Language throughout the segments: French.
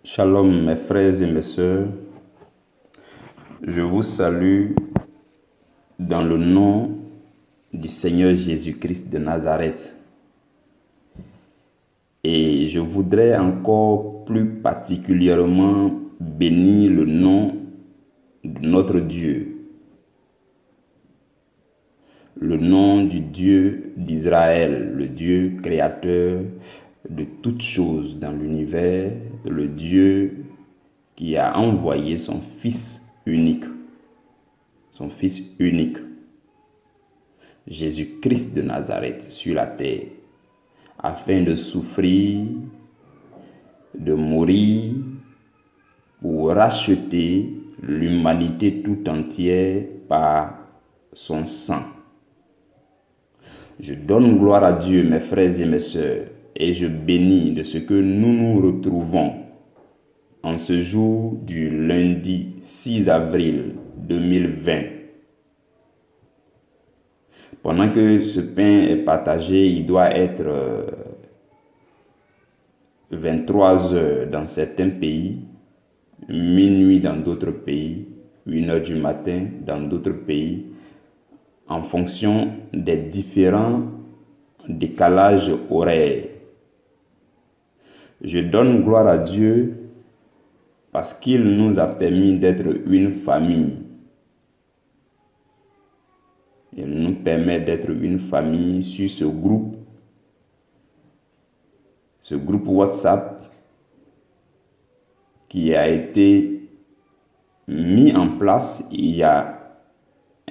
Shalom mes frères et mes sœurs, je vous salue dans le nom du Seigneur Jésus-Christ de Nazareth. Et je voudrais encore plus particulièrement bénir le nom de notre Dieu, le nom du Dieu d'Israël, le Dieu créateur de toutes choses dans l'univers, le Dieu qui a envoyé son Fils unique, Jésus-Christ de Nazareth sur la terre, afin de souffrir, de mourir, pour racheter l'humanité tout entière par son sang. Je donne gloire à Dieu, mes frères et mes sœurs, et je bénis de ce que nous nous retrouvons en ce jour du lundi 6 avril 2020. Pendant que ce pain est partagé, il doit être 23 heures dans certains pays, minuit dans d'autres pays, 1 heure du matin dans d'autres pays, en fonction des différents décalages horaires. Je donne gloire à Dieu parce qu'il nous a permis d'être une famille. Il nous permet d'être une famille sur ce groupe WhatsApp qui a été mis en place il y a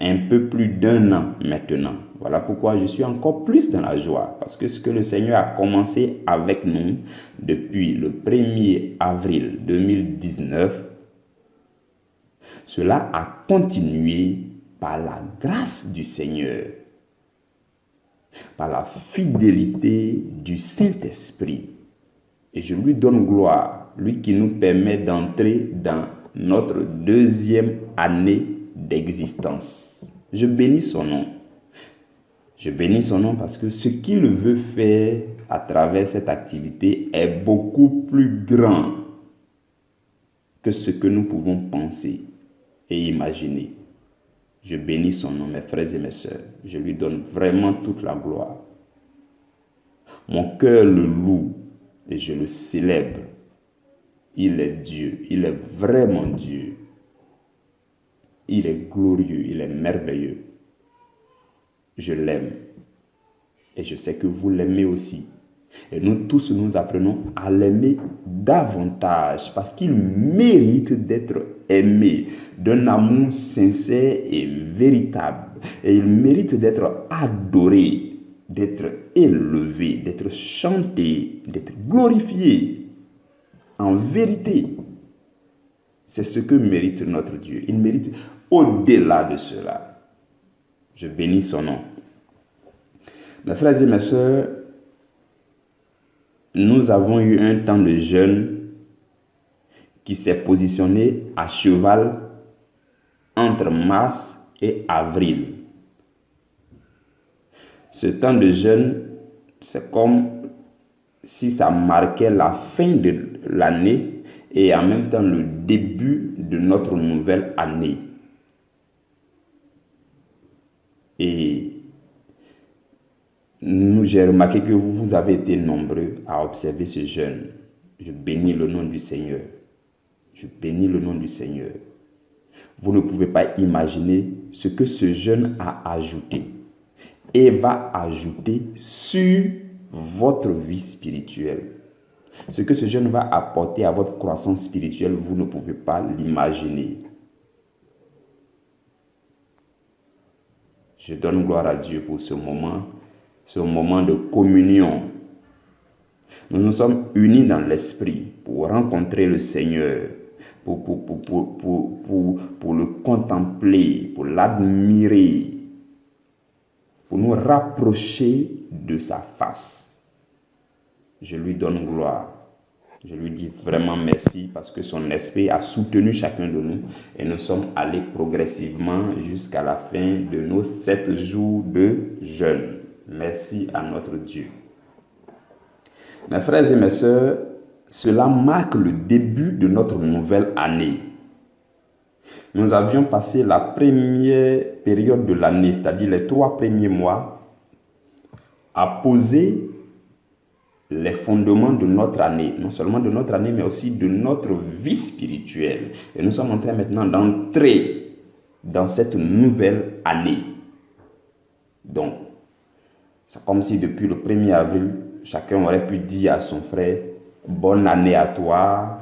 un peu plus d'1 an maintenant. Voilà pourquoi je suis encore plus dans la joie, parce que ce que le Seigneur a commencé avec nous depuis le 1er avril 2019, cela a continué par la grâce du Seigneur, par la fidélité du Saint-Esprit. Et je lui donne gloire, lui qui nous permet d'entrer dans notre 2e année d'existence. Je bénis son nom. Je bénis son nom parce que ce qu'il veut faire à travers cette activité est beaucoup plus grand que ce que nous pouvons penser et imaginer. Je bénis son nom, mes frères et mes sœurs. Je lui donne vraiment toute la gloire. Mon cœur le loue et je le célèbre. Il est Dieu, il est vraiment Dieu. Il est glorieux, il est merveilleux. Je l'aime. Et je sais que vous l'aimez aussi. Et nous tous, nous apprenons à l'aimer davantage parce qu'il mérite d'être aimé d'un amour sincère et véritable. Et il mérite d'être adoré, d'être élevé, d'être chanté, d'être glorifié. En vérité, c'est ce que mérite notre Dieu. Il mérite au-delà de cela. Je bénis son nom. Mes frères et mes sœurs, nous avons eu un temps de jeûne qui s'est positionné à cheval entre mars et avril. Ce temps de jeûne, c'est comme si ça marquait la fin de l'année et en même temps le début de notre nouvelle année. Et j'ai remarqué que vous avez été nombreux à observer ce jeûne. Je bénis le nom du Seigneur. Je bénis le nom du Seigneur. Vous ne pouvez pas imaginer ce que ce jeûne a ajouté et va ajouter sur votre vie spirituelle. Ce que ce jeûne va apporter à votre croissance spirituelle, vous ne pouvez pas l'imaginer. Je donne gloire à Dieu pour ce moment de communion. Nous nous sommes unis dans l'esprit pour rencontrer le Seigneur, pour le contempler, pour l'admirer, pour nous rapprocher de sa face. Je lui donne gloire. Je lui dis vraiment merci parce que son esprit a soutenu chacun de nous et nous sommes allés progressivement jusqu'à la fin de nos 7 jours de jeûne. Merci à notre Dieu. Mes frères et mes sœurs, cela marque le début de notre nouvelle année. Nous avions passé la première période de l'année, c'est-à-dire les 3 premiers mois, à poser les fondements de notre année, non seulement de notre année, mais aussi de notre vie spirituelle. Et nous sommes en train maintenant d'entrer dans cette nouvelle année. Donc, c'est comme si depuis le 1er avril, chacun aurait pu dire à son frère, bonne année à toi,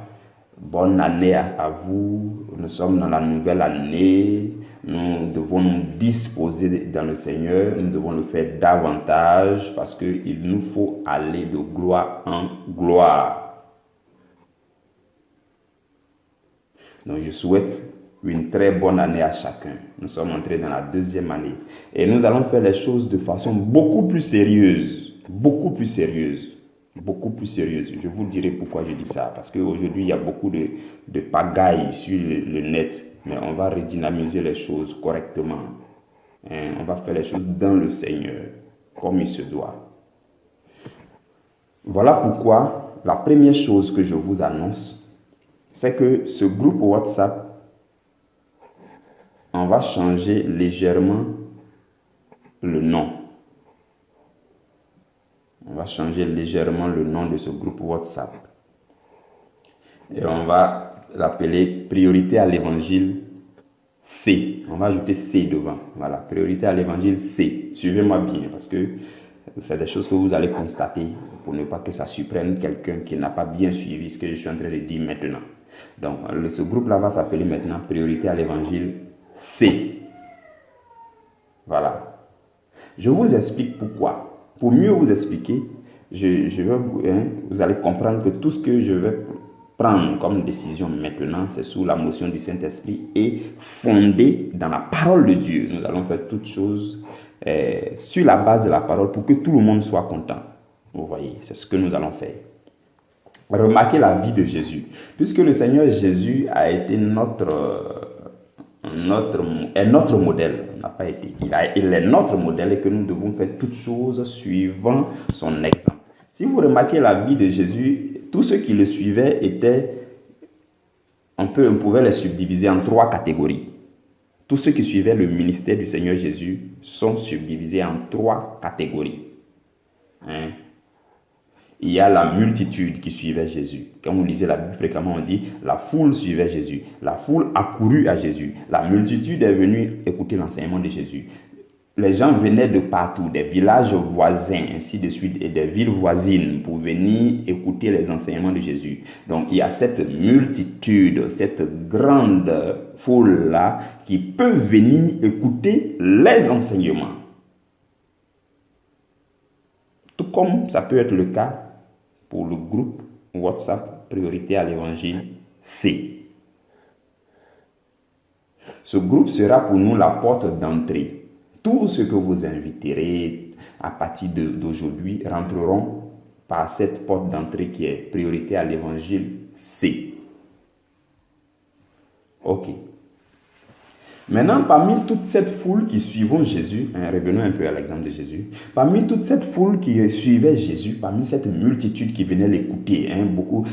bonne année à vous, nous sommes dans la nouvelle année, nous devons nous disposer dans le Seigneur, nous devons le faire davantage parce qu'il nous faut aller de gloire en gloire. Donc je souhaite une très bonne année à chacun. Nous sommes entrés dans la 2e année et nous allons faire les choses de façon beaucoup plus sérieuse, beaucoup plus sérieuse. Beaucoup plus sérieuse. Je vous dirai pourquoi je dis ça. Parce qu'aujourd'hui, il y a beaucoup de pagailles sur le net. Mais on va redynamiser les choses correctement. On va faire les choses dans le Seigneur, comme il se doit. Voilà pourquoi la première chose que je vous annonce, c'est que ce groupe WhatsApp, on va changer légèrement le nom. On va changer légèrement le nom de ce groupe WhatsApp. Et on va l'appeler Priorité à l'Évangile C. On va ajouter C devant. Voilà, Priorité à l'Évangile C. Suivez-moi bien parce que c'est des choses que vous allez constater pour ne pas que ça surprenne quelqu'un qui n'a pas bien suivi ce que je suis en train de dire maintenant. Donc, ce groupe-là va s'appeler maintenant Priorité à l'Évangile C. Voilà. Je vous explique pourquoi. Pour mieux vous expliquer, vous allez comprendre que tout ce que je vais prendre comme décision maintenant, c'est sous la motion du Saint-Esprit et fondé dans la parole de Dieu. Nous allons faire toutes choses sur la base de la parole pour que tout le monde soit content. Vous voyez, c'est ce que nous allons faire. Remarquez la vie de Jésus. Puisque le Seigneur Jésus a été notre modèle. Il n'a pas été. Il est notre modèle et que nous devons faire toutes choses suivant son exemple. Si vous remarquez la vie de Jésus, tous ceux qui le suivaient on pouvait les subdiviser en 3 catégories. Tous ceux qui suivaient le ministère du Seigneur Jésus sont subdivisés en 3 catégories. Il y a la multitude qui suivait Jésus. Quand vous lisez la Bible fréquemment, on dit la foule suivait Jésus. La foule accourut à Jésus. La multitude est venue écouter l'enseignement de Jésus. Les gens venaient de partout, des villages voisins, ainsi de suite, et des villes voisines pour venir écouter les enseignements de Jésus. Donc, il y a cette multitude, cette grande foule-là qui peut venir écouter les enseignements. Tout comme ça peut être le cas pour le groupe WhatsApp Priorité à l'Évangile C. Ce groupe sera pour nous la porte d'entrée. Tout ce que vous inviterez à partir d'aujourd'hui rentreront par cette porte d'entrée qui est Priorité à l'Évangile C. Ok. Maintenant, parmi toute cette foule qui suivait Jésus, revenons un peu à l'exemple de Jésus, parmi toute cette foule qui suivait Jésus, parmi cette multitude qui venait l'écouter,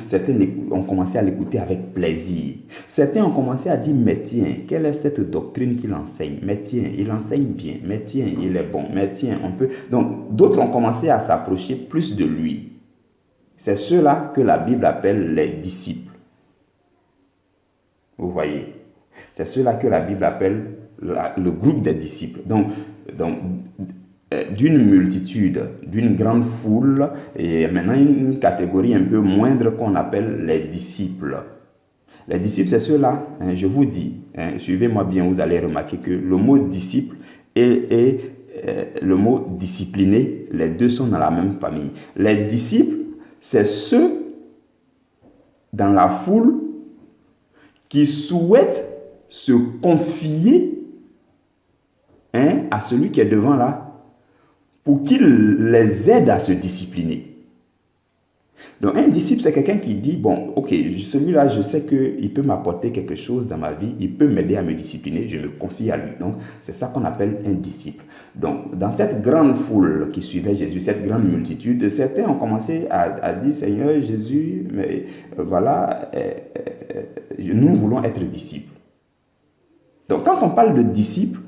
certains ont commencé à l'écouter avec plaisir. Certains ont commencé à dire, mais tiens, quelle est cette doctrine qu'il enseigne? Mais tiens, il enseigne bien, mais tiens, il est bon, mais tiens, on peut... Donc, d'autres ont commencé à s'approcher plus de lui. C'est ceux-là que la Bible appelle les disciples. Vous voyez? C'est ceux-là que la Bible appelle le groupe des disciples. Donc d'une multitude, d'une grande foule, et maintenant une catégorie un peu moindre qu'on appelle les disciples. Les disciples, c'est ceux-là, je vous dis, suivez-moi bien, vous allez remarquer que le mot disciple et le mot discipliné, les deux sont dans la même famille. Les disciples, c'est ceux dans la foule qui souhaitent se confier à celui qui est devant là pour qu'il les aide à se discipliner. Donc, un disciple, c'est quelqu'un qui dit, bon, ok, celui-là, je sais qu'il peut m'apporter quelque chose dans ma vie, il peut m'aider à me discipliner, je me confie à lui. Donc, c'est ça qu'on appelle un disciple. Donc, dans cette grande foule qui suivait Jésus, cette grande multitude, certains ont commencé à dire, Seigneur Jésus, mais voilà, nous voulons être disciples. Donc, quand on parle de disciples,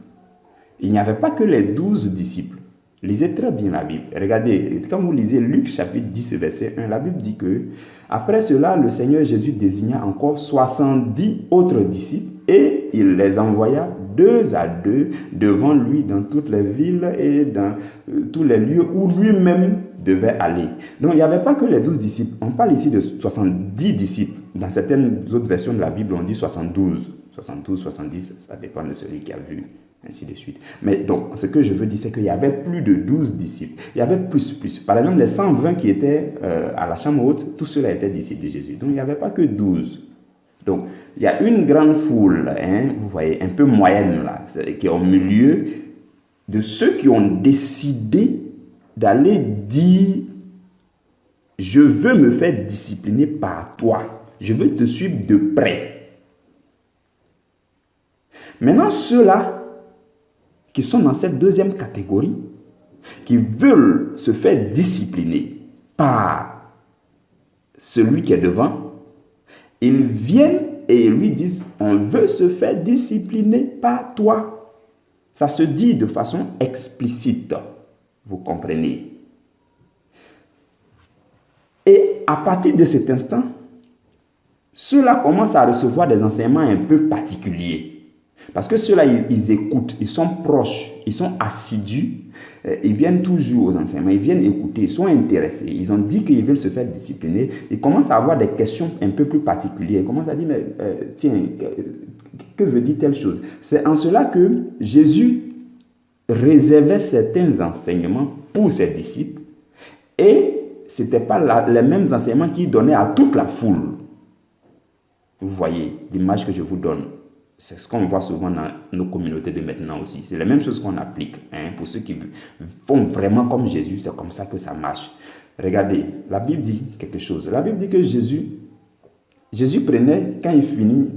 il n'y avait pas que les 12 disciples. Lisez très bien la Bible. Regardez, quand vous lisez Luc chapitre 10, verset 1, la Bible dit que après cela, le Seigneur Jésus désigna encore 70 autres disciples et il les envoya 2 à 2 devant lui dans toutes les villes et dans tous les lieux où lui-même devait aller. Donc, il n'y avait pas que les 12 disciples. On parle ici de 70 disciples. Dans certaines autres versions de la Bible, on dit 72. 72, 70, ça dépend de celui qui a vu, ainsi de suite. Mais donc, ce que je veux dire, c'est qu'il y avait plus de 12 disciples. Il y avait plus. Par exemple, les 120 qui étaient à la chambre haute, tous ceux-là étaient disciples de Jésus. Donc, il n'y avait pas que 12. Donc, il y a une grande foule, vous voyez, un peu moyenne là, qui est au milieu de ceux qui ont décidé d'aller dire « Je veux me faire discipliner par toi. Je veux te suivre de près. » Maintenant, ceux-là qui sont dans cette deuxième catégorie, qui veulent se faire discipliner par celui qui est devant, ils viennent et ils lui disent, on veut se faire discipliner par toi. Ça se dit de façon explicite, vous comprenez. Et à partir de cet instant, ceux-là commencent à recevoir des enseignements un peu particuliers. Parce que ceux-là, ils écoutent, ils sont proches, ils sont assidus, ils viennent toujours aux enseignements, ils viennent écouter, ils sont intéressés. Ils ont dit qu'ils veulent se faire discipliner. Ils commencent à avoir des questions un peu plus particulières. Ils commencent à dire, mais tiens, que veut dire telle chose? C'est en cela que Jésus réservait certains enseignements pour ses disciples et ce n'était pas les mêmes enseignements qu'il donnait à toute la foule. Vous voyez l'image que je vous donne. C'est ce qu'on voit souvent dans nos communautés de maintenant aussi. C'est la même chose qu'on applique. Pour ceux qui font vraiment comme Jésus, c'est comme ça que ça marche. Regardez, la Bible dit quelque chose. La Bible dit que Jésus prenait, quand il finit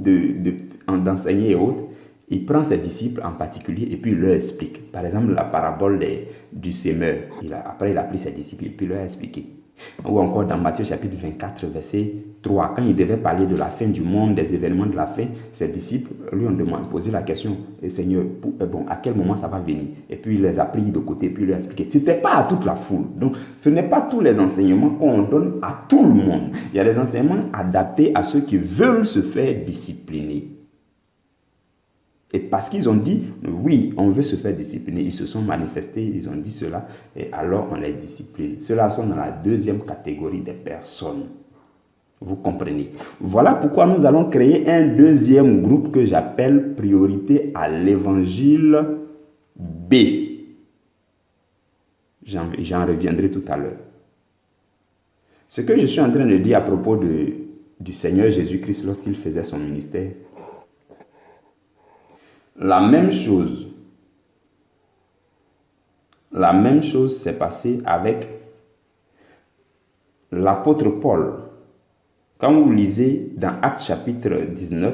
d'enseigner et autres, il prend ses disciples en particulier et puis il leur explique. Par exemple, la parabole du semeur. Après, il a pris ses disciples et puis il leur a expliqué. Ou encore dans Matthieu chapitre 24, verset 3, quand il devait parler de la fin du monde, des événements de la fin, ses disciples lui ont posé la question, Seigneur, à quel moment ça va venir? Et puis il les a pris de côté, puis il leur a expliqué. Ce n'était pas à toute la foule. Donc, ce n'est pas tous les enseignements qu'on donne à tout le monde. Il y a des enseignements adaptés à ceux qui veulent se faire discipliner. Et parce qu'ils ont dit, oui, on veut se faire discipliner, ils se sont manifestés, ils ont dit cela, et alors on les discipline. Ceux-là sont dans la deuxième catégorie des personnes. Vous comprenez? Voilà pourquoi nous allons créer un deuxième groupe que j'appelle priorité à l'évangile B. J'en reviendrai tout à l'heure. Ce que je suis en train de dire à propos du Seigneur Jésus-Christ lorsqu'il faisait son ministère, la même chose s'est passée avec l'apôtre Paul. Quand vous lisez dans Actes chapitre 19,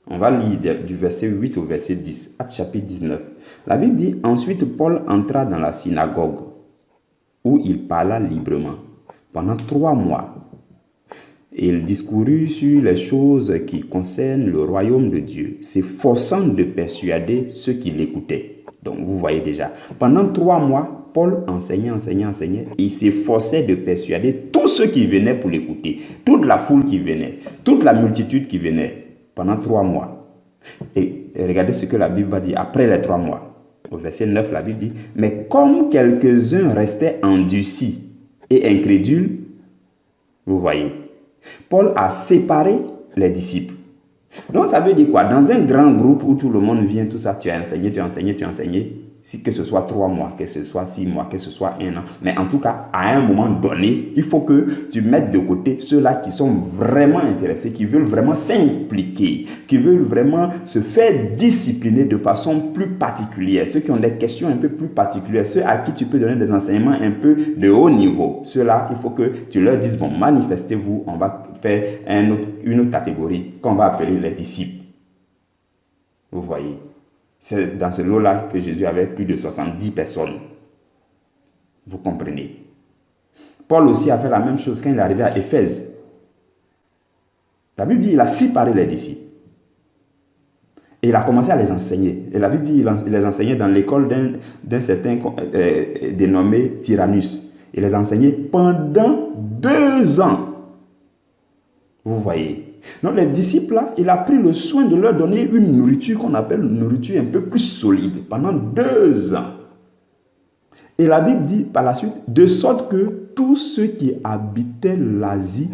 on va lire du verset 8 au verset 10. Actes chapitre 19. La Bible dit, ensuite Paul entra dans la synagogue où il parla librement pendant 3 mois. Et il discourut sur les choses qui concernent le royaume de Dieu, s'efforçant de persuader ceux qui l'écoutaient. Donc vous voyez déjà, pendant 3 mois, Paul enseignait, et il s'efforçait de persuader tous ceux qui venaient pour l'écouter, toute la foule qui venait, toute la multitude qui venait, pendant 3 mois. Et regardez ce que la Bible va dire après les 3 mois. Au verset 9, la Bible dit, mais comme quelques-uns restaient endurcis et incrédules, vous voyez, Paul a séparé les disciples. Donc ça veut dire quoi? Dans un grand groupe où tout le monde vient, tout ça, tu as enseigné, que ce soit 3 mois, que ce soit 6 mois, que ce soit 1 an. Mais en tout cas, à un moment donné, il faut que tu mettes de côté ceux-là qui sont vraiment intéressés, qui veulent vraiment s'impliquer, qui veulent vraiment se faire discipliner de façon plus particulière. Ceux qui ont des questions un peu plus particulières, ceux à qui tu peux donner des enseignements un peu de haut niveau. Ceux-là, il faut que tu leur dises, bon, manifestez-vous, on va faire une autre catégorie qu'on va appeler les disciples. Vous voyez, c'est dans ce lot-là que Jésus avait plus de 70 personnes. Vous comprenez? Paul aussi a fait la même chose quand il est arrivé à Éphèse. La Bible dit qu'il a séparé les disciples. Et il a commencé à les enseigner. Et la Bible dit qu'il les enseignait dans l'école d'un certain dénommé Tyrannus. Il les enseignait pendant 2 ans. Vous voyez? Donc les disciples là, il a pris le soin de leur donner une nourriture qu'on appelle une nourriture un peu plus solide pendant 2 ans. Et la Bible dit par la suite, de sorte que tous ceux qui habitaient l'Asie,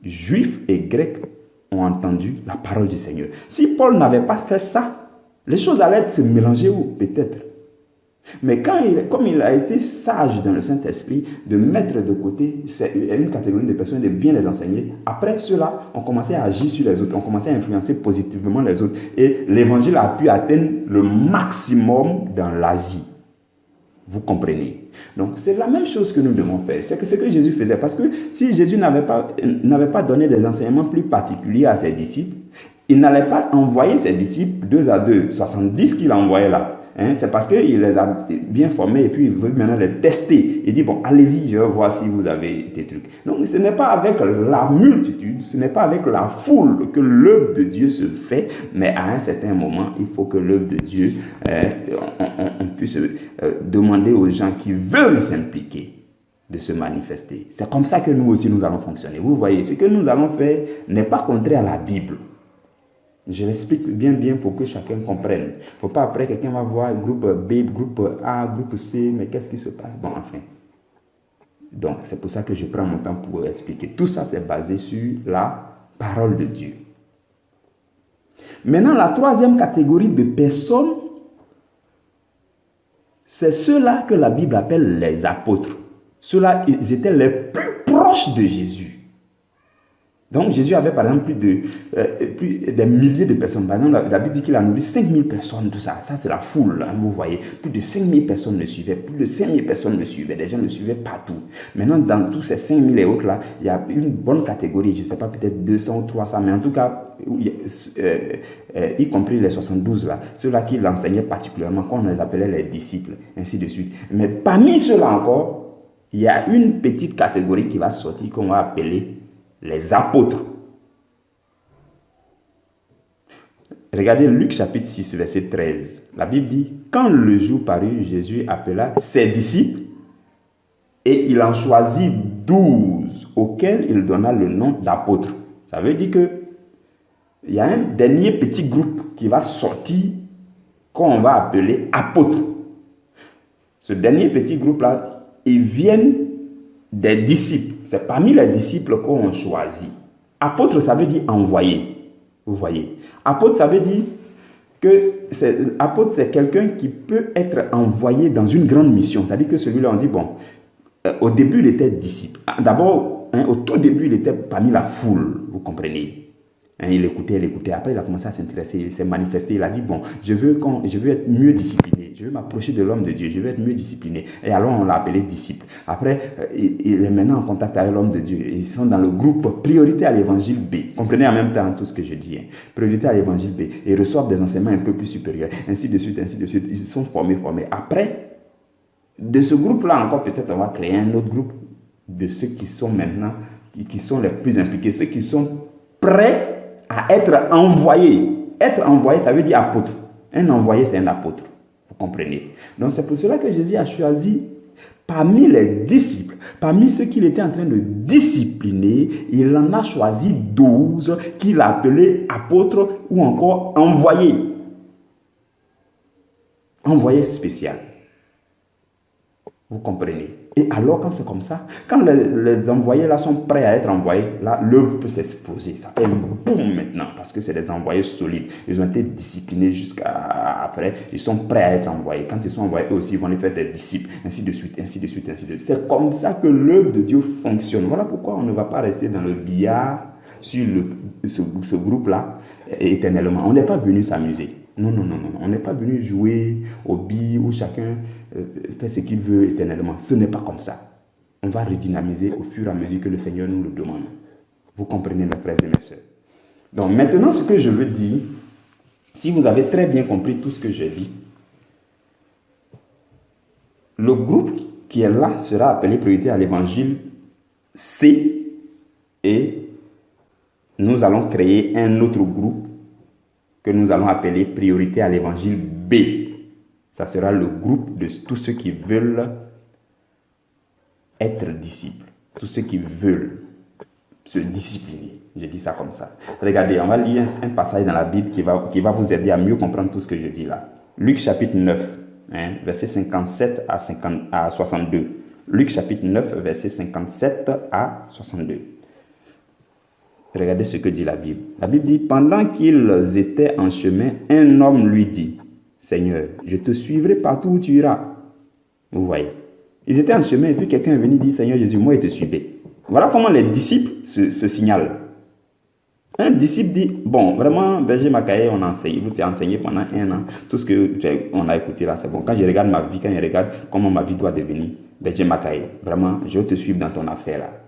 juifs et grecs, ont entendu la parole du Seigneur. Si Paul n'avait pas fait ça, les choses allaient se mélanger ou peut-être. Mais comme il a été sage dans le Saint-Esprit de mettre de côté une catégorie de personnes, de bien les enseigner, après cela, on commençait à agir sur les autres, on commençait à influencer positivement les autres. Et l'évangile a pu atteindre le maximum dans l'Asie. Vous comprenez? Donc, c'est la même chose que nous devons faire. C'est ce que Jésus faisait. Parce que si Jésus n'avait pas donné des enseignements plus particuliers à ses disciples, il n'allait pas envoyer ses disciples 2 à 2, 70 qu'il a envoyés là. C'est parce qu'il les a bien formés et puis il veut maintenant les tester. Il dit, bon, allez-y, je vais voir si vous avez des trucs. Donc, ce n'est pas avec la multitude, ce n'est pas avec la foule que l'œuvre de Dieu se fait, mais à un certain moment, il faut que l'œuvre de Dieu, on puisse demander aux gens qui veulent s'impliquer de se manifester. C'est comme ça que nous aussi, nous allons fonctionner. Vous voyez, ce que nous allons faire n'est pas contraire à la Bible. Je l'explique bien pour que chacun comprenne. Il ne faut pas après quelqu'un va voir groupe B, groupe A, groupe C, mais qu'est-ce qui se passe? Bon, enfin. Donc, c'est pour ça que je prends mon temps pour expliquer. Tout ça, c'est basé sur la parole de Dieu. Maintenant, la troisième catégorie de personnes, c'est ceux-là que la Bible appelle les apôtres. Ceux-là, ils étaient les plus proches de Jésus. Donc, Jésus avait par exemple plus des milliers de personnes. Par exemple, la Bible dit qu'il a nourri 5000 personnes, tout ça. Ça, c'est la foule, hein, vous voyez. Plus de 5000 personnes le suivaient. Plus de 5000 personnes le suivaient. Les gens le suivaient partout. Maintenant, dans tous ces 5000 et autres là, il y a une bonne catégorie. Je ne sais pas, peut-être 200 ou 300, mais en tout cas, y compris les 72 là, ceux-là qui l'enseignaient particulièrement, qu'on les appelait les disciples, ainsi de suite. Mais parmi ceux-là encore, il y a une petite catégorie qui va sortir qu'on va appeler les apôtres. Regardez Luc chapitre 6, verset 13. La Bible dit, quand le jour parut, Jésus appela ses disciples et il en choisit 12 auxquels il donna le nom d'apôtres. Ça veut dire que il y a un dernier petit groupe qui va sortir qu'on va appeler apôtres. Ce dernier petit groupe-là, ils viennent des disciples. C'est parmi les disciples qu'on choisit. Apôtre, ça veut dire envoyé. Vous voyez. Apôtre, ça veut dire que apôtre, c'est quelqu'un qui peut être envoyé dans une grande mission. C'est-à-dire que celui-là, on dit, bon, au début, il était disciple. D'abord, au tout début, il était parmi la foule. Vous comprenez. Il écoutait. Après, il a commencé à s'intéresser. Il s'est manifesté. Il a dit, bon, je veux être mieux discipliné. Je veux m'approcher de l'homme de Dieu. Je veux être mieux discipliné. Et alors, on l'a appelé disciple. Après, il est maintenant en contact avec l'homme de Dieu. Ils sont dans le groupe priorité à l'évangile B. Comprenez en même temps tout ce que je dis. Priorité à l'évangile B. Ils reçoivent des enseignements un peu plus supérieurs. Ainsi de suite, ainsi de suite. Ils sont formés. Après, de ce groupe-là encore, peut-être on va créer un autre groupe de ceux qui sont maintenant, qui sont les plus impliqués. Ceux qui sont prêts à être envoyé. Être envoyé, ça veut dire apôtre. Un envoyé, c'est un apôtre. Vous comprenez? Donc, c'est pour cela que Jésus a choisi parmi les disciples, parmi ceux qu'il était en train de discipliner, il en a choisi 12 qu'il a appelés apôtres ou encore envoyés. Envoyé spécial. Vous comprenez? Et alors, quand c'est comme ça, quand les envoyés là sont prêts à être envoyés, là, l'œuvre peut s'exploser. Ça fait un boom maintenant, parce que c'est des envoyés solides. Ils ont été disciplinés jusqu'à après. Ils sont prêts à être envoyés. Quand ils sont envoyés, eux aussi, ils vont les faire des disciples, ainsi de suite, ainsi de suite, ainsi de suite. C'est comme ça que l'œuvre de Dieu fonctionne. Voilà pourquoi on ne va pas rester dans le billard sur ce groupe-là éternellement. On n'est pas venu s'amuser. Non. On n'est pas venu jouer au billes où chacun fait ce qu'il veut éternellement. Ce n'est pas comme ça. On va redynamiser au fur et à mesure que le Seigneur nous le demande. Vous comprenez, mes frères et mes sœurs. Donc maintenant, ce que je veux dire, si vous avez très bien compris tout ce que j'ai dit, le groupe qui est là sera appelé priorité à l'évangile C, et nous allons créer un autre groupe que nous allons appeler priorité à l'évangile B. Ça sera le groupe de tous ceux qui veulent être disciples, tous ceux qui veulent se discipliner. Je dis ça comme ça. Regardez, on va lire un passage dans la Bible qui va vous aider à mieux comprendre tout ce que je dis là. Luc chapitre 9, versets 57 à 62. Luc chapitre 9, versets 57 à 62. Regardez ce que dit la Bible. La Bible dit, pendant qu'ils étaient en chemin, un homme lui dit, Seigneur, je te suivrai partout où tu iras. Vous voyez. Ils étaient en chemin et puis quelqu'un est venu dire, Seigneur Jésus, moi je te suivrai. Voilà comment les disciples se signalent. Un disciple dit, bon, vraiment, Berger Makaye, on a enseigné, vous t'es enseigné pendant 1 an, tout ce qu'on a écouté là, c'est bon. Quand je regarde ma vie, quand je regarde comment ma vie doit devenir, Berger Makaye, vraiment, je vais te suivre dans ton affaire là.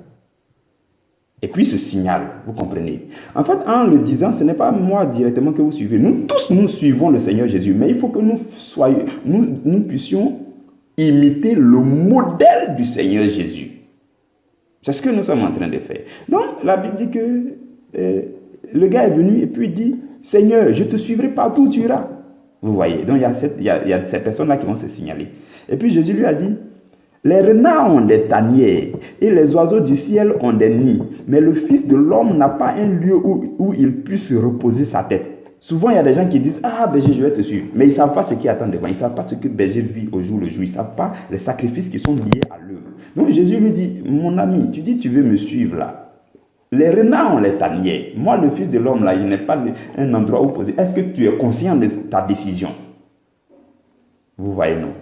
Et puis ce signal, vous comprenez. En fait, en le disant, ce n'est pas moi directement que vous suivez. Nous tous, nous suivons le Seigneur Jésus. Mais il faut que nous puissions imiter le modèle du Seigneur Jésus. C'est ce que nous sommes en train de faire. Donc, la Bible dit que le gars est venu et puis il dit, Seigneur, je te suivrai partout où tu iras. Vous voyez. Donc, il y a ces personnes-là qui vont se signaler. Et puis Jésus lui a dit, les renards ont des tanières et les oiseaux du ciel ont des nids, mais le Fils de l'homme n'a pas un lieu où il puisse reposer sa tête. Souvent, il y a des gens qui disent, ah, berger, je vais te suivre. Mais ils ne savent pas ce qui attend devant. Ils ne savent pas ce que berger vit au jour le jour. Ils ne savent pas les sacrifices qui sont liés à l'œuvre. Donc, Jésus lui dit, mon ami, tu dis, tu veux me suivre là. Les renards ont les tanières. Moi, le Fils de l'homme là, il n'est pas un endroit où poser. Est-ce que tu es conscient de ta décision? Vous voyez, non?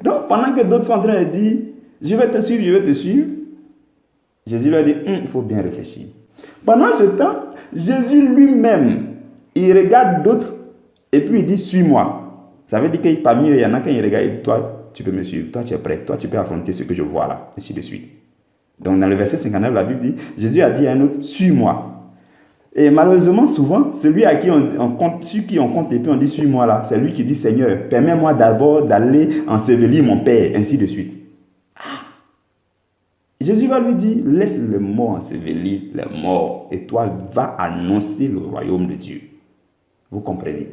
Donc, pendant que d'autres sont en train de dire, je vais te suivre, Jésus leur dit, il faut bien réfléchir. Pendant ce temps, Jésus lui-même, il regarde d'autres et puis il dit, suis-moi. Ça veut dire que parmi eux, il y en a qui regardent, toi, tu peux me suivre, toi, tu es prêt, toi, tu peux affronter ce que je vois là, ainsi de suite. Donc, dans le verset 59, la Bible dit, Jésus a dit à un autre, suis-moi. Et malheureusement, souvent, celui à qui on compte, sur qui on compte et puis on dit, suis-moi là, c'est lui qui dit, Seigneur, permets-moi d'abord d'aller ensevelir mon Père, ainsi de suite. Jésus va lui dire, laisse les morts ensevelir les morts et toi, va annoncer le royaume de Dieu. Vous comprenez?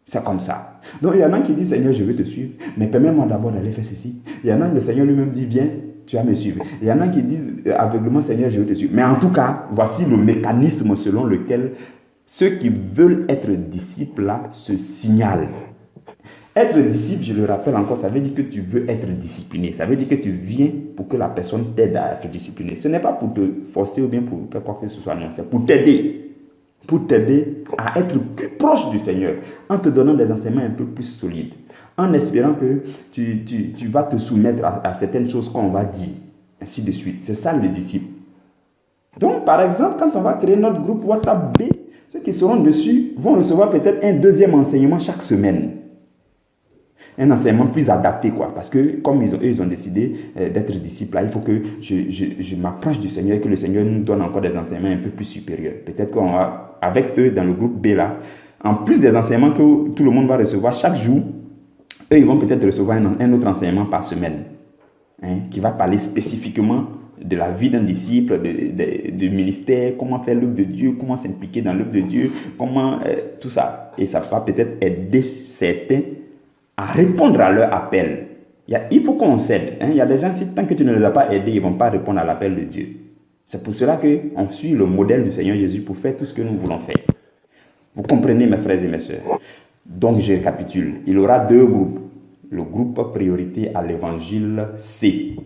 C'est comme ça. Donc, il y en a qui disent, Seigneur, je veux te suivre, mais permets-moi d'abord d'aller faire ceci. Il y en a, le Seigneur lui-même dit, viens, tu vas me suivre. Il y en a qui disent aveuglement, Seigneur, je veux te suivre. Mais en tout cas, voici le mécanisme selon lequel ceux qui veulent être disciples là se signalent. Être disciple, je le rappelle encore, ça veut dire que tu veux être discipliné. Ça veut dire que tu viens pour que la personne t'aide à être discipliné. Ce n'est pas pour te forcer ou bien pour faire quoi que ce soit, non. C'est pour t'aider. Pour t'aider à être plus proche du Seigneur, en te donnant des enseignements un peu plus solides, en espérant que tu vas te soumettre à certaines choses qu'on va dire, ainsi de suite. C'est ça le disciple. Donc, par exemple, quand on va créer notre groupe WhatsApp B, ceux qui seront dessus vont recevoir peut-être un deuxième enseignement chaque semaine. Un enseignement plus adapté, quoi. Parce que, comme ils ont décidé d'être disciples, là, il faut que je m'approche du Seigneur et que le Seigneur nous donne encore des enseignements un peu plus supérieurs. Peut-être qu'on va, avec eux, dans le groupe B, là, en plus des enseignements que tout le monde va recevoir chaque jour, eux, ils vont peut-être recevoir un autre enseignement par semaine, qui va parler spécifiquement de la vie d'un disciple, du ministère, comment faire l'œuvre de Dieu, comment s'impliquer dans l'œuvre de Dieu, comment tout ça. Et ça va peut-être aider certains à répondre à leur appel. Il faut qu'on s'aide. Il y a des gens, tant que tu ne les as pas aidés, ils ne vont pas répondre à l'appel de Dieu. C'est pour cela qu'on suit le modèle du Seigneur Jésus pour faire tout ce que nous voulons faire. Vous comprenez, mes frères et mes sœurs? Donc, je récapitule. Il y aura 2 groupes. le groupe Priorité à l'Évangile C.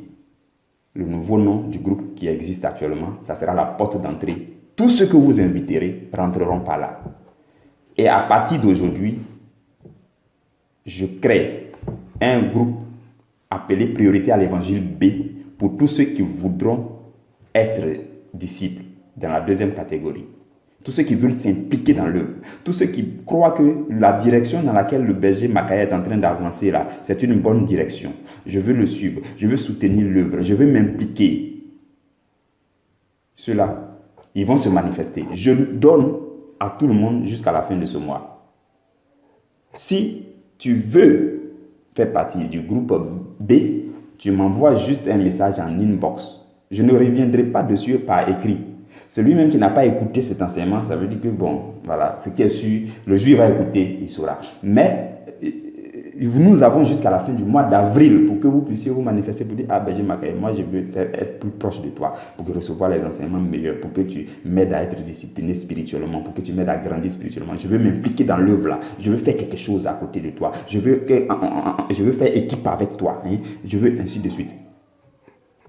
Le nouveau nom du groupe qui existe actuellement, ça sera la porte d'entrée. Tous ceux que vous inviterez rentreront par là. Et à partir d'aujourd'hui, je crée un groupe appelé Priorité à l'Évangile B pour tous ceux qui voudront être disciples dans la deuxième catégorie. Tous ceux qui veulent s'impliquer dans l'œuvre. Tous ceux qui croient que la direction dans laquelle le berger Makaya est en train d'avancer là, c'est une bonne direction. Je veux le suivre. Je veux soutenir l'œuvre. Je veux m'impliquer. Ceux-là, ils vont se manifester. Je donne à tout le monde jusqu'à la fin de ce mois. Si tu veux faire partie du groupe B, tu m'envoies juste un message en inbox. Je ne reviendrai pas dessus par écrit. Celui même qui n'a pas écouté cet enseignement, ça veut dire que bon, voilà, ce qui est sûr, le juif va écouter, il saura. Mais nous avons jusqu'à la fin du mois d'avril pour que vous puissiez vous manifester pour dire, ah ben moi je veux être plus proche de toi, pour que recevoir les enseignements meilleurs, pour que tu m'aides à être discipliné spirituellement, pour que tu m'aides à grandir spirituellement. Je veux m'impliquer dans l'œuvre là, je veux faire quelque chose à côté de toi, je veux faire équipe avec toi, hein? Je veux ainsi de suite.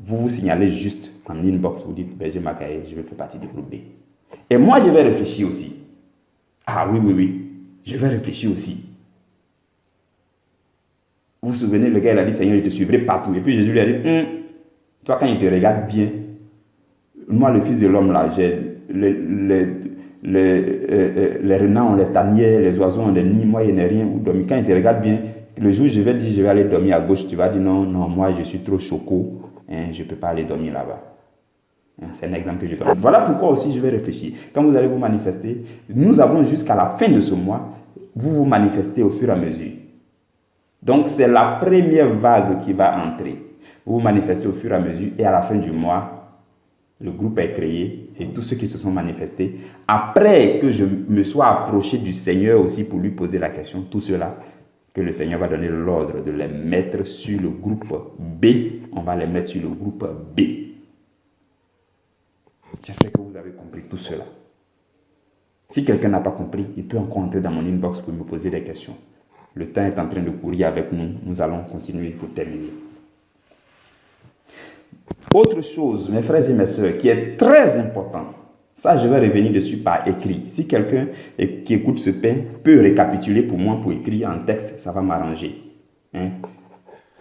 Vous vous signalez juste en inbox, vous dites, Berger Makaye, je vais faire partie du groupe B. Et moi, je vais réfléchir aussi. Ah oui, je vais réfléchir aussi. Vous vous souvenez, le gars, il a dit, Seigneur, je te suivrai partout. Et puis Jésus lui a dit, toi, quand il te regarde bien, moi, le Fils de l'homme, là, j'ai les renards ont les tanières, les oiseaux ont les nids, moi, il n'y a rien où dormir. Quand il te regarde bien, le jour où je vais dire, je vais aller dormir à gauche, tu vas dire, non, moi, je suis trop choco. Je ne peux pas aller dormir là-bas. C'est un exemple que je donne. Voilà pourquoi aussi je vais réfléchir. Quand vous allez vous manifester, nous avons jusqu'à la fin de ce mois, vous vous manifestez au fur et à mesure. Donc c'est la première vague qui va entrer. Vous vous manifestez au fur et à mesure et à la fin du mois, le groupe est créé et tous ceux qui se sont manifestés, après que je me sois approché du Seigneur aussi pour lui poser la question, tout cela, que le Seigneur va donner l'ordre de les mettre sur le groupe B. On va les mettre sur le groupe B. J'espère que vous avez compris tout cela. Si quelqu'un n'a pas compris, il peut encore entrer dans mon inbox pour me poser des questions. Le temps est en train de courir avec nous. Nous allons continuer pour terminer. Autre chose, mes frères et mes sœurs, qui est très important, ça je vais revenir dessus par écrit. Si quelqu'un qui écoute ce pain peut récapituler pour moi, pour écrire en texte, ça va m'arranger.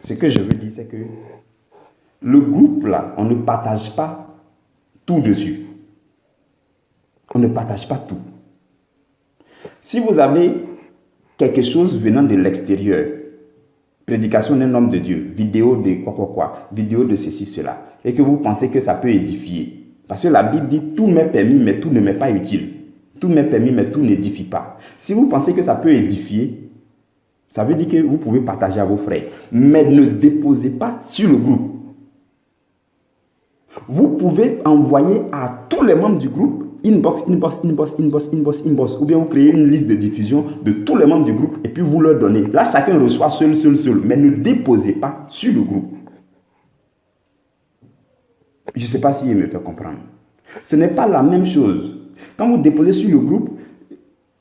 Ce que je veux dire, c'est que le groupe là, on ne partage pas tout dessus. On ne partage pas tout. Si vous avez quelque chose venant de l'extérieur, prédication d'un homme de Dieu, vidéo de quoi, vidéo de ceci, cela, et que vous pensez que ça peut édifier, parce que la Bible dit tout m'est permis, mais tout ne m'est pas utile. Tout m'est permis, mais tout n'édifie pas. Si vous pensez que ça peut édifier, ça veut dire que vous pouvez partager à vos frères, mais ne déposez pas sur le groupe. Vous pouvez envoyer à tous les membres du groupe, inbox, ou bien vous créez une liste de diffusion de tous les membres du groupe et puis vous leur donnez. Là, chacun reçoit seul, mais ne déposez pas sur le groupe. Je ne sais pas s'il me fait comprendre. Ce n'est pas la même chose. Quand vous déposez sur le groupe,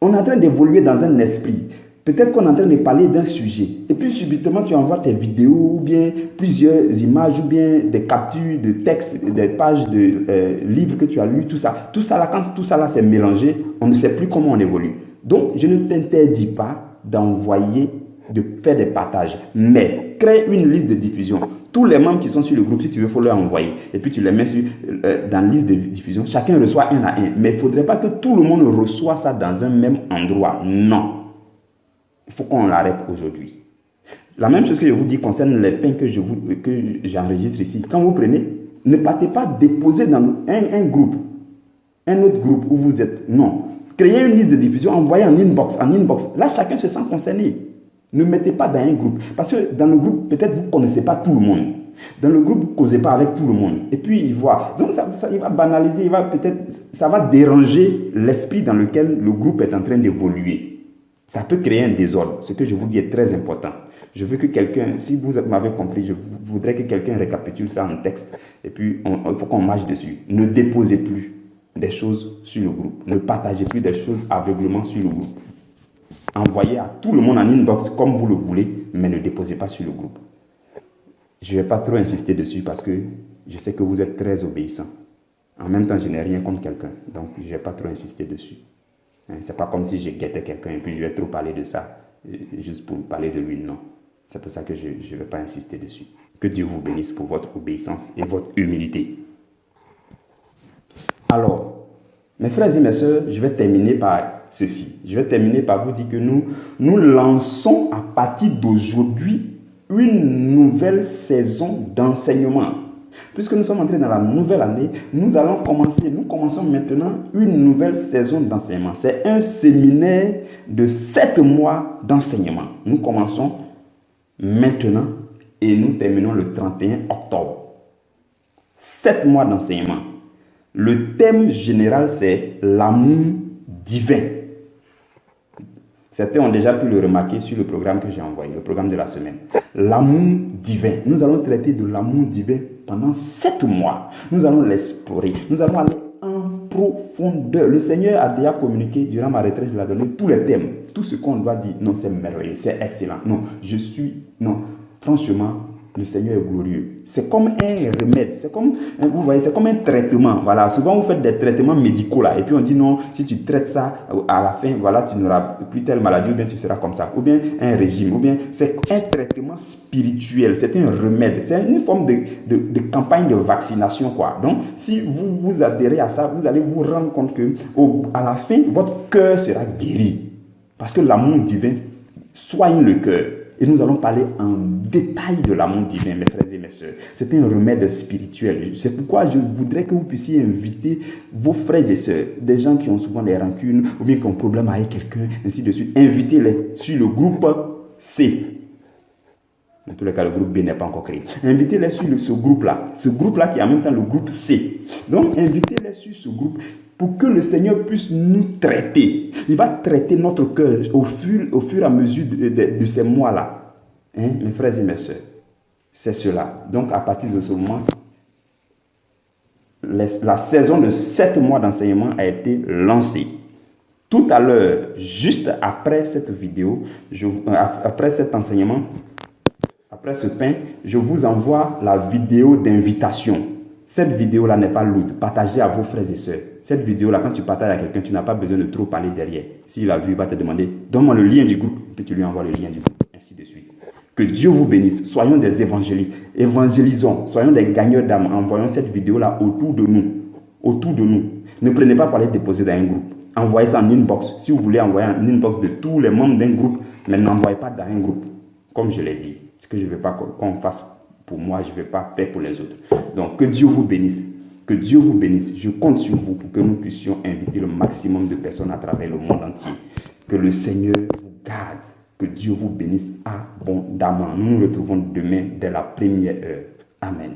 on est en train d'évoluer dans un esprit. Peut-être qu'on est en train de parler d'un sujet. Et puis subitement, tu envoies tes vidéos, ou bien plusieurs images, ou bien des captures de textes, des pages de livres que tu as lus, tout ça. Tout ça là, quand tout ça là s'est mélangé, on ne sait plus comment on évolue. Donc, je ne t'interdis pas d'envoyer, de faire des partages. Mais crée une liste de diffusion. Tous les membres qui sont sur le groupe, si tu veux, il faut leur envoyer. Et puis tu les mets dans la liste de diffusion. Chacun reçoit un à un. Mais il ne faudrait pas que tout le monde reçoive ça dans un même endroit. Non. Il faut qu'on l'arrête aujourd'hui. La même chose que je vous dis concerne les pains que j'enregistre ici. Quand vous prenez, ne partez pas déposer dans un groupe, un autre groupe où vous êtes. Non. Créez une liste de diffusion, envoyez en inbox. Là, chacun se sent concerné. Ne mettez pas dans un groupe. Parce que dans le groupe, peut-être vous ne connaissez pas tout le monde. Dans le groupe, vous ne causez pas avec tout le monde. Et puis, il voit. Donc, il va banaliser, ça va déranger l'esprit dans lequel le groupe est en train d'évoluer. Ça peut créer un désordre. Ce que je vous dis est très important. Je veux que quelqu'un, si vous m'avez compris, je voudrais que quelqu'un récapitule ça en texte. Et puis, il faut qu'on marche dessus. Ne déposez plus des choses sur le groupe. Ne partagez plus des choses aveuglément sur le groupe. Envoyez à tout le monde en inbox comme vous le voulez. mais ne déposez pas sur le groupe. Je ne vais pas trop insister dessus parce que je sais que vous êtes très obéissants. En même temps, je n'ai rien contre quelqu'un, donc je ne vais pas trop insister dessus. Ce n'est pas comme si je guettais quelqu'un et puis je vais trop parler de ça, juste pour parler de lui, non. C'est pour ça que je ne vais pas insister dessus. Que Dieu vous bénisse pour votre obéissance et votre humilité. Alors, mes frères et mes sœurs, je vais terminer par ceci. Je vais terminer par vous dire que nous lançons à partir d'aujourd'hui une nouvelle saison d'enseignement. Puisque nous sommes entrés dans la nouvelle année, nous commençons maintenant une nouvelle saison d'enseignement. C'est un séminaire de 7 mois d'enseignement. Nous commençons maintenant et nous terminons le 31 octobre. 7 mois d'enseignement. Le thème général, c'est l'amour divin. Certains ont déjà pu le remarquer sur le programme que j'ai envoyé, le programme de la semaine. L'amour divin. Nous allons traiter de l'amour divin pendant 7 mois. Nous allons l'explorer. Nous allons aller en profondeur. Le Seigneur a déjà communiqué durant ma retraite, je lui ai donné tous les thèmes. Tout ce qu'on doit dire. Non, c'est merveilleux, c'est excellent. Non, franchement, le Seigneur est glorieux. C'est comme un remède, c'est comme, vous voyez, c'est comme un traitement. Voilà, souvent vous faites des traitements médicaux là, et puis on dit non, si tu traites ça, à la fin, voilà, tu n'auras plus telle maladie, ou bien tu seras comme ça, ou bien un régime, ou bien c'est un traitement spirituel, c'est un remède, c'est une forme de campagne de vaccination, quoi. Donc, si vous adhérez à ça, vous allez vous rendre compte que à la fin, votre cœur sera guéri. Parce que l'amour divin soigne le cœur. Et nous allons parler en détail de l'amour divin, mes frères et mes sœurs. C'est un remède spirituel. C'est pourquoi je voudrais que vous puissiez inviter vos frères et sœurs, des gens qui ont souvent des rancunes, ou bien qui ont un problème avec quelqu'un, ainsi de suite. Invitez-les sur le groupe C. Dans tous les cas, le groupe B n'est pas encore créé. Invitez-les sur ce groupe-là qui est en même temps le groupe C. Donc, invitez-les sur ce groupe pour que le Seigneur puisse nous traiter. Il va traiter notre cœur au fur et à mesure de ces mois-là. Mes frères et mes sœurs, c'est cela. Donc, à partir de ce moment, la saison de 7 mois d'enseignement a été lancée. Tout à l'heure, juste après cette vidéo, après cet enseignement, après ce pain, je vous envoie la vidéo d'invitation. Cette vidéo-là n'est pas lourde. Partagez à vos frères et sœurs. Cette vidéo-là, quand tu partages à quelqu'un, tu n'as pas besoin de trop parler derrière. S'il a vu, il va te demander, donne-moi le lien du groupe. Puis tu lui envoies le lien du groupe, ainsi de suite. Que Dieu vous bénisse. Soyons des évangélistes. Évangélisons. Soyons des gagneurs d'âme. Envoyons cette vidéo-là autour de nous. Autour de nous. Ne prenez pas pour aller déposer dans un groupe. Envoyez ça en inbox. Si vous voulez envoyer en inbox de tous les membres d'un groupe, mais n'envoyez pas dans un groupe. Comme je l'ai dit. Ce que je ne veux pas qu'on fasse pour moi, je ne vais pas faire pour les autres. Donc, que Dieu vous bénisse. Que Dieu vous bénisse. Je compte sur vous pour que nous puissions inviter le maximum de personnes à travers le monde entier. Que le Seigneur vous garde. Que Dieu vous bénisse abondamment. Nous nous retrouvons demain dès la première heure. Amen.